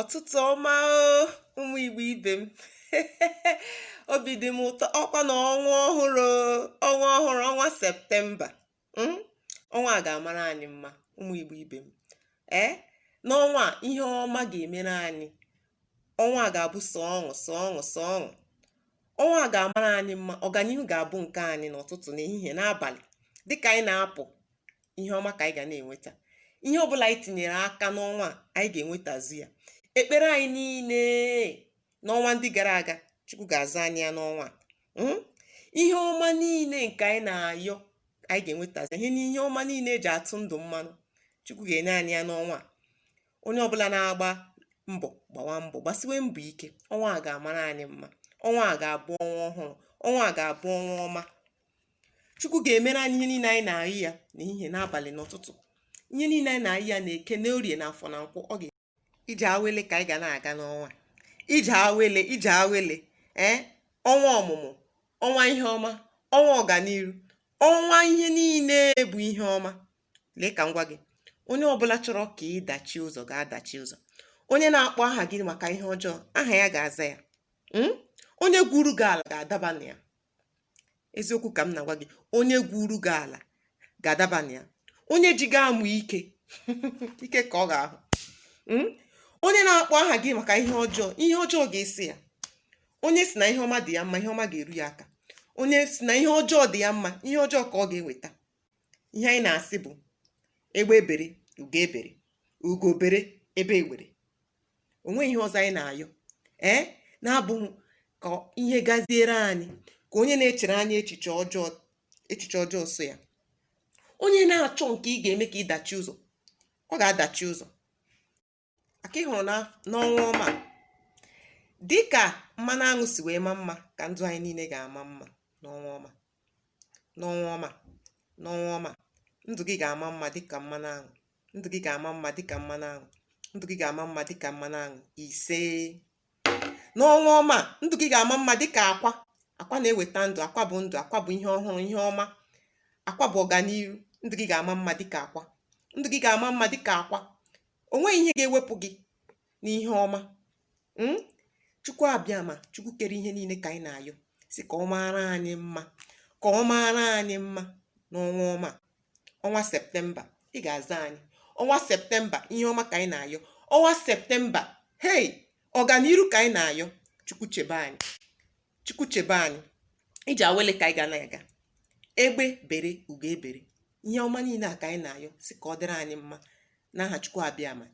Ọtụtụ ọma ụmụ Igbo ibe m. Obi dị m ụtọ ọkwa na ọnwa Septemba. Ọnwa a ga-amara anyị mma ụmụ Igbo ibe m. N'ọnwa a ihe ọma ga-emere anyị. Ọnwa a ga-abụ sọ ọṅụ. Ọnwa a ga-amara anyị mma, ọganihu ga-abụ nke anyị n'ụtụtụ n'ehihie n'abalị. Dịka anyị na-apụ, ihe ọma ka anyị ga na-enweta. Ihe ọbụla anyị tinyere aka n'ọnwa a, anyị ga-enwetazi ya. Ekpere anyị niile n'ọnwa ndị gara aga, Chukwu ga-aza anyị ya n'ọnwa a. Ihe ọma niile nke anyị na-ayọ, anyị ga-enwetazi ihe ọma niile eji atụ ndụ mmanụ, Chukwu ga-enye anyị ya n'ọnwa a. Onye ọbụla na-agba mbọ gbawa mbọ, gbasiwe mbọ ike. Ọnwa a ga-amara anyị mma. Ọnwa a ga-abụ ọnwa ọhụrụ. Ọnwa a ga-abụ ọnwa ọma. Chukwu ga-emere anyị ihe niile anyị na-ayọ ya n'ehihie n'abalị n'ụtụtụ. Ihe niile anyị na-ayọ ya na-eke n'orie na afọ na nkwọ. Ije awele ka anyị ga na-aga n'ọnwa. Ije awele. Ọnwa ọmụmụ, ọnwa ihe ọma, ọnwa ọganiru, ọnwa ihe niile bụ ihe ọma. Lee ka m gwa gị, onye ọbụla chọrọ ka ị dachie ụzọ ga-adachi ụzọ. Onye na-akpọ aha gị maka ihe ọjọọ, aha ya ga-aza ya. Onye gwuru gị ala ga-adaba na ya. Eziokwu ka m na-agwa gị, onye gwuru gị ala ga-adaba na ya. Onye ji gị amụ ike ike ka ọ ga-ahụ. Onye na-akpọ aha gị maka ihe ọjọọ ga-esi ya. Onye si na ihe ọma dị ya mma, ihe ọma ga-eru ya aka. Onye si na ihe ọjọọ dị ya mma, ihe ọjọọ ka ọ ga-eweta. Ihe anyị na-asị bụ egbe bere, ugo ebere, ugo bere, ebe egbere. O nweghị ihe ọzọ anyị na-ayọ na-abụghị ka ihe gaziere anyị, ka onye na-echere anyị echiche ọjọọ so ya. Onye na-achọ nke ị ga-eme ka ị dachi ụzọ, ọ ga-adachi ụzọ. Aka ị hụrụ n'ọnwa ọma, dịka mmanụ aṅụ si wee maa mma ka ndụ anyị niile ga-ama mma n'ọnwa ọma. Ndụ gị ga-ama mma dịka mmanụ aṅụ. Ndụ gị ga-ama mma dịka mmanụ aṅụ. Ndụ gị ga-ama mma dịka mmanụ aṅụ. Ise. N'ọnwa ọma, ndụ gị ga-ama mma dịka akwa. Akwa na-eweta ndụ. Akwa bụ ndụ. Akwa bụ ihe ọhụrụ, ihe ọma. Akwa bụ ọganihu. Ndụ gị ga-ama mma dịka akwa. Ndụ gị ga-ama mma dịka akwa. O nweghị ihe ga-ewepụ gị n'ihe ọma. Chukwu abịama, Chukwu kere ihe niile ka anyị na-ayọ, si ka ọ mara anyị mma, ka ọ mara anyị mma n'ọnwa ọma. Ọnwa Septemba, ị ga-aza anyị. Ọnwa Septemba, ihe ọma ka anyị na-ayọ. Ọnwa Septemba, ọganiru ka anyị na-ayọ. Chukwu chebe anyị. Ije awele ka anyị ga na-aga. Egbe bere, ugo ebere. Ihe ọma niile a ka anyị na-ayọ, si ka ọ dịrị anyị mma n'aha Chukwu abịama.